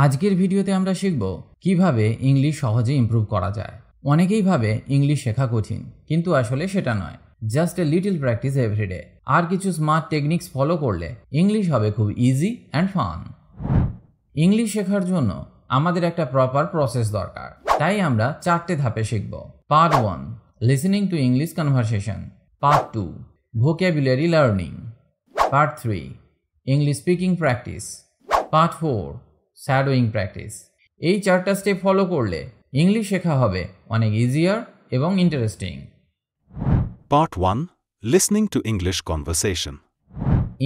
আজকের ভিডিওতে আমরা শিখব কিভাবে ইংলিশ সহজে ইমপ্রুভ করা যায়। অনেকেই ভাবে ইংলিশ শেখা কঠিন, কিন্তু আসলে সেটা নয়। Just a little practice everyday আর কিছু স্মার্ট টেকনিক্স ফলো করলে ইংলিশ হবে খুব ইজি অ্যান্ড ফান। ইংলিশ শেখার জন্য আমাদের একটা প্রপার প্রসেস দরকার, তাই আমরা 4টে ধাপে শিখব। Part 1 listening to English conversation, part 2 vocabulary learning, part 3 English speaking practice, part 4 shadowing practice. এই 4টা স্টেপ ফলো করলে ইংলিশ শেখা হবে অনেক ইজিয়ার এবং interesting. Part 1 Listening to English Conversation.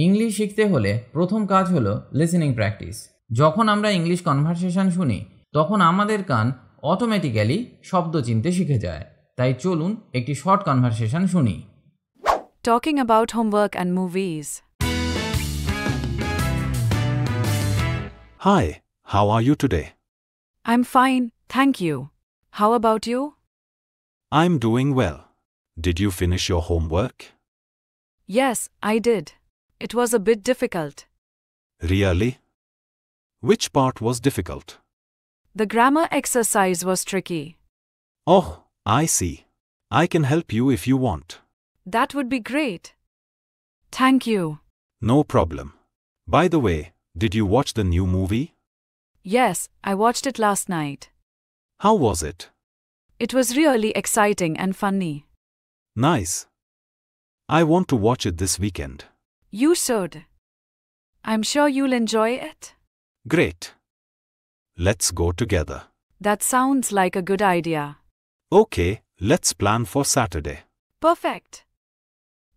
English শিখতে হলে প্রথম কাজ হলো লিসেনিং প্র্যাকটিস। যখন আমরা ইংলিশ কনভারসেশন শুনি তখন আমাদের কান অটোমেটিক্যালি শব্দ চিনতে শিখে যায়। তাই চলুন একটি শর্ট কনভারসেশন শুনি। Talking about homework and movies. Hi, how are you today? I'm fine, thank you. How about you? I'm doing well. Did you finish your homework? Yes, I did. It was a bit difficult. Really? Which part was difficult? The grammar exercise was tricky. Oh, I see. I can help you if you want. That would be great. Thank you. No problem. By the way, did you watch the new movie? Yes, I watched it last night. How was it? It was really exciting and funny. Nice. I want to watch it this weekend. You should. I'm sure you'll enjoy it. Great. Let's go together. That sounds like a good idea. Okay, let's plan for Saturday. Perfect.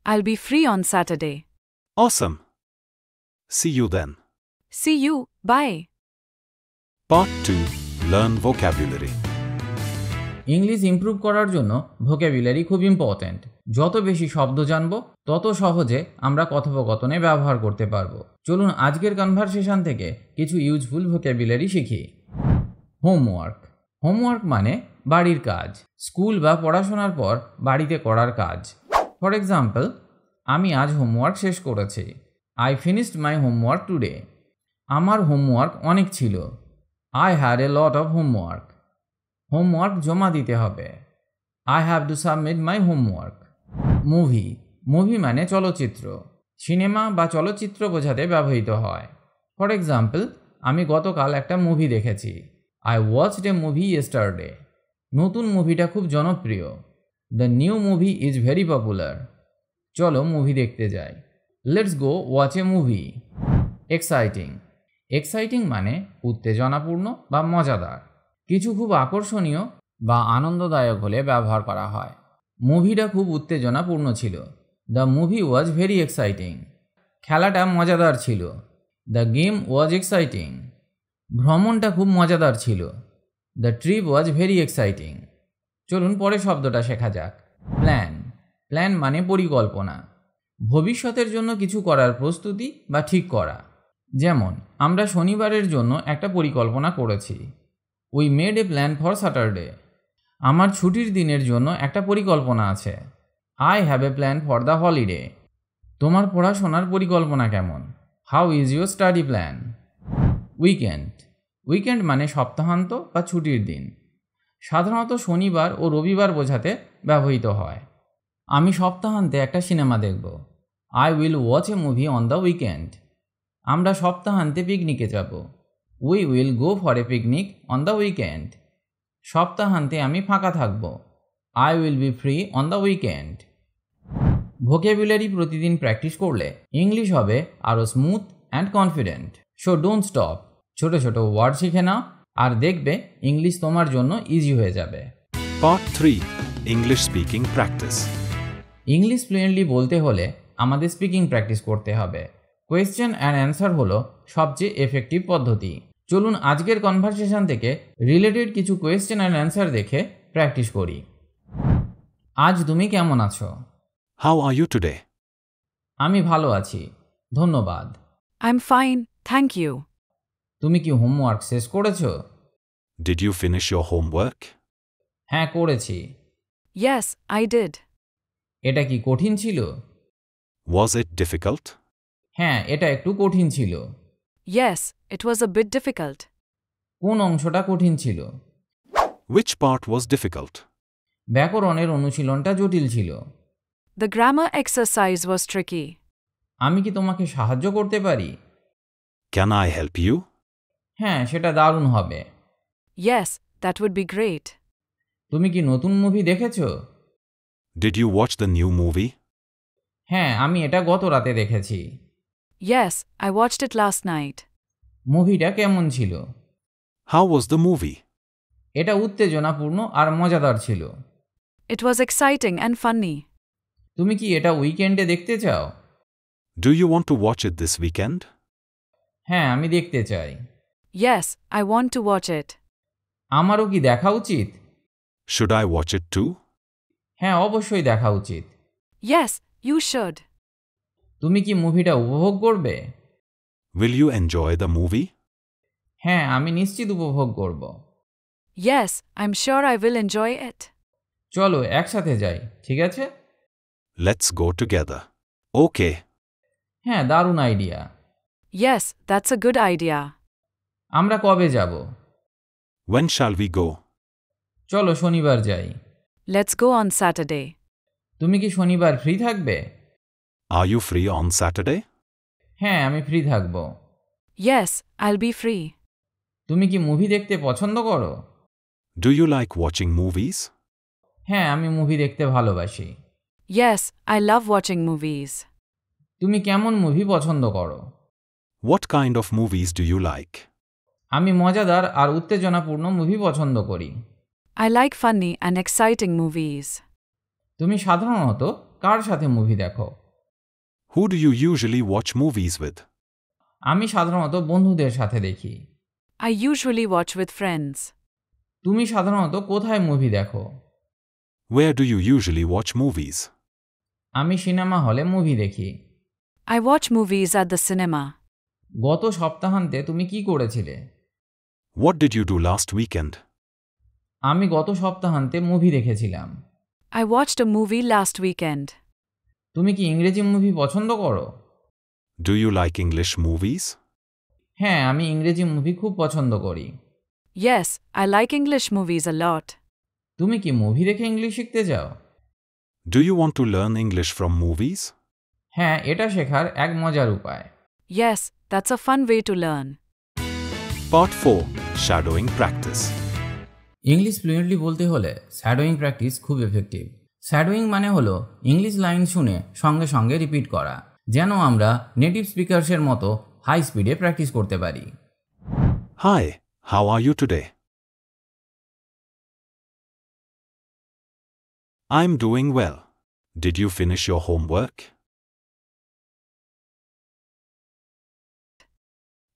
I'll be free on Saturday. Awesome. See you then. See you. Bye. Part 2 Learn Vocabulary. English improve করার জন্য vocabulary খুব important. যত বেশি শব্দ জানব তত সহজে আমরা কথোপকথনে ব্যবহার করতে পারবো। চলুন আজকের কনভারসেশন থেকে কিছু ইউজফুল ভোক্যাবুলারি শিখি। হোমওয়ার্ক। হোমওয়ার্ক মানে বাড়ির কাজ, স্কুল বা পড়াশোনার পর বাড়িতে করার কাজ। ফর এক্সাম্পল, আমি আজ হোমওয়ার্ক শেষ করেছি। I finished my homework today. আমার হোমওয়ার্ক অনেক ছিল। I had a lot of homework. Homework জমা দিতে হবে। I have to submit my homework. Movie. Movie মানে চলচ্চিত্র, সিনেমা বা চলচ্চিত্র বোঝাতে ব্যবহৃত হয়। ফর এক্সাম্পল, আমি গতকাল একটা মুভি দেখেছি। I watched A movie yesterday. নতুন মুভিটা খুব জনপ্রিয়। The new movie is very popular. চলো মুভি দেখতে যাই। Let's go watch A movie. Exciting. Exciting মানে উত্তেজনাপূর্ণ বা মজাদার। কিছু খুব আকর্ষণীয় বা আনন্দদায়ক হলে ব্যবহার করা হয়। মুভিটা খুব উত্তেজনাপূর্ণ ছিল। The movie was very exciting. খেলাটা মজাদার ছিল। The game was exciting. ভ্রমণটা খুব মজাদার ছিল। The trip was very exciting. চলুন পরে শব্দটা শেখা যাক। প্ল্যান। প্ল্যান মানে পরিকল্পনা, ভবিষ্যতের জন্য কিছু করার প্রস্তুতি বা ঠিক করা। যেমন আমরা শনিবারের জন্য একটা পরিকল্পনা করেছি। We made a plan for Saturday. আমার ছুটির দিনের জন্য একটা পরিকল্পনা আছে। I have a plan for the holiday. তোমার পড়াশোনার পরিকল্পনা কেমন? How is your study plan? Weekend. Weekend মানে সপ্তাহান্ত বা ছুটির দিন। সাধারণত শনিবার ও রবিবার বোঝাতে ব্যবহৃত হয়। আমি সপ্তাহান্তে একটা সিনেমা দেখব। I will watch A movie on the weekend. আমরা সপ্তাহান্তে পিকনিকে যাব। We will go for a picnic on the weekend. সপ্তাহান্তে আমি ফাঁকা থাকব। I will be free on the weekend. Vocabulary প্রতিদিন প্র্যাকটিস করলে ইংলিশ হবে আরও smooth and confident. So don't stop. ছোট ছোট ওয়ার্ড শিখে নাও আর দেখবে ইংলিশ তোমার জন্য ইজি হয়ে যাবে। Part 3 English Speaking Practice. English fluently বলতে হলে আমাদের স্পিকিং প্র্যাকটিস করতে হবে। কোয়েশ্চেন অ্যান্ড অ্যান্সার হলো সবচেয়ে এফেক্টিভ পদ্ধতি। চলুন আজকের কনভারসেশন থেকে রিলেটেড কিছু কোয়েশ্চেন অ্যান্ড অ্যান্সার দেখে প্র্যাকটিস করি। আজ তুমি কেমন আছো? How are you today? আমি ভালো আছি, ধন্যবাদ। I'm fine, thank you. তুমি কি হোমওয়ার্ক শেষ করেছো? Did you finish your homework? হ্যাঁ করেছি। Yes, I did. এটা কি কঠিন ছিল? Was it difficult? হ্যাঁ এটা একটু কঠিন ছিল। Yes, it was a bit difficult. কোন অংশটা কঠিন ছিল? Which part was difficult? ব্যাকরণের অনুশীলনটা জটিল ছিল। The grammar exercise was tricky. আমি কি তোমাকে সাহায্য করতে পারি? Can I help you? হ্যাঁ, সেটা দারুণ হবে। Yes, that would be great. তুমি কি নতুন মুভি দেখেছো? Did you watch the new movie? হ্যাঁ, আমি এটা গত রাতে দেখেছি। Yes, I watched it last night. মুভিটা কেমন ছিল? How was the movie? এটা উত্তেজনাপূর্ণ আর মজাদার ছিল। It was exciting and funny. তুমি কি এটা উইকেন্ডে দেখতে চাও? Do you want to watch it this weekend? হ্যাঁ, আমি দেখতে চাই। Yes, I want to watch it. আমারও কি দেখা উচিত? Should I watch it too? হ্যাঁ, অবশ্যই দেখা উচিত। Yes, you should. তুমি কি মুভিটা উপভোগ করবে? Will you enjoy the movie? হ্যাঁ, আমি নিশ্চিত উপভোগ করব। Yes, I'm sure I will enjoy it. চলো একসাথে যাই, ঠিক আছে? Let's go together. Okay. হ্যাঁ, দারুণ idea. Yes, that's a good idea. আমরা কবে যাব? When shall we go? চলো শনিবার যাই। Let's go on Saturday. তুমি কি শনিবার ফ্রি থাকবে? Are you free on Saturday? হ্যাঁ, আমি ফ্রি থাকব। Yes, I'll be free. তুমি কি মুভি দেখতে পছন্দ করো? Do you like watching movies? হ্যাঁ, আমি মুভি দেখতে ভালোবাসি। Yes, I love watching movies. তুমি কেমন মুভি পছন্দ করো? What kind of movies do you like? আমি মজাদার আর উত্তেজনাপূর্ণ মুভি পছন্দ করি। I like funny and exciting movies. তুমি সাধারণত কার সাথে মুভি দেখো? Who do you usually watch movies with? আমি সাধারণত বন্ধুদের সাথে দেখি। I usually watch with friends. তুমি সাধারণত কোথায় মুভি দেখো? Where do you usually watch movies? আমি সিনেমা হলে মুভি দেখি। I watch movies at the cinema. গত সপ্তাহান্তে তুমি কি করেছিলে? What did you do last weekend? আমি গত সপ্তাহান্তে মুভি দেখেছিলাম। I watched a movie last weekend. তুমি কি ইংরেজি মুভি পছন্দ করো? Do you like English movies? হ্যাঁ, আমি ইংরেজি মুভি খুব পছন্দ করি। Yes, I like English movies a lot. তুমি কি মুভি দেখে ইংলিশ শিখতে চাও? Do you want to learn English from movies? হ্যাঁ, এটা শেখার এক মজার উপায়। Yes, that's a fun way to learn. Part 4. Shadowing Practice. English fluently বলতে হলে শ্যাডোয়িং প্র্যাকটিস খুব এফেক্টিভ। শ্যাডোয়িং মানে হলো ইংলিশ লাইন শুনে সঙ্গে সঙ্গে রিপিট করা, যেন আমরা নেটিভ স্পিকার্সের মতো হাই স্পিডে প্র্যাকটিস করতে পারি। Hi, how are you today? I'm doing well. Did you finish your homework?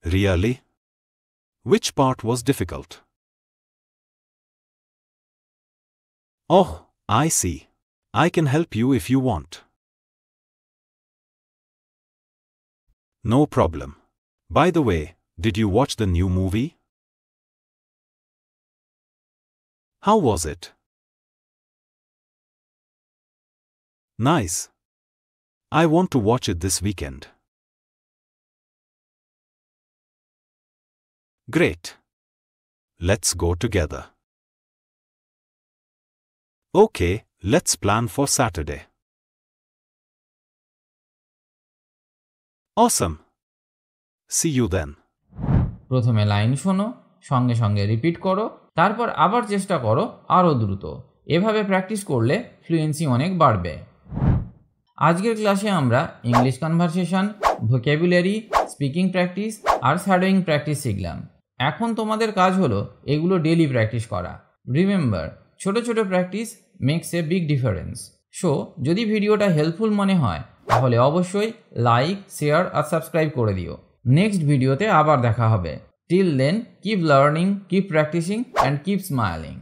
Really? Which part was difficult? Oh, I see. I can help you if you want. No problem. By the way, did you watch the new movie? How was it? Nice. I want to watch it this weekend. Great. Let's go together. Okay, let's plan for Saturday. Awesome. See you then. প্রথমে line শোনো, সঙ্গে সঙ্গে repeat করো, তারপর আবার চেষ্টা করো আরও দ্রুত। এভাবে প্র্যাকটিস করলে ফ্লুয়েন্সি অনেক বাড়বে। আজকের ক্লাসে আমরা English conversation, vocabulary, speaking practice আর শ্যাডোয়িং প্র্যাকটিস শিখলাম। এখন তোমাদের কাজ হলো এগুলো ডেইলি প্র্যাকটিস করা। রিমেম্বার, ছোট ছোট practice makes a big difference. So যদি ভিডিওটা হেল্পফুল মনে হয় তাহলে অবশ্যই লাইক, শেয়ার আর সাবস্ক্রাইব করে দিও। নেক্সট ভিডিওতে আবার দেখা হবে। Till then, keep learning, keep practising and keep smiling.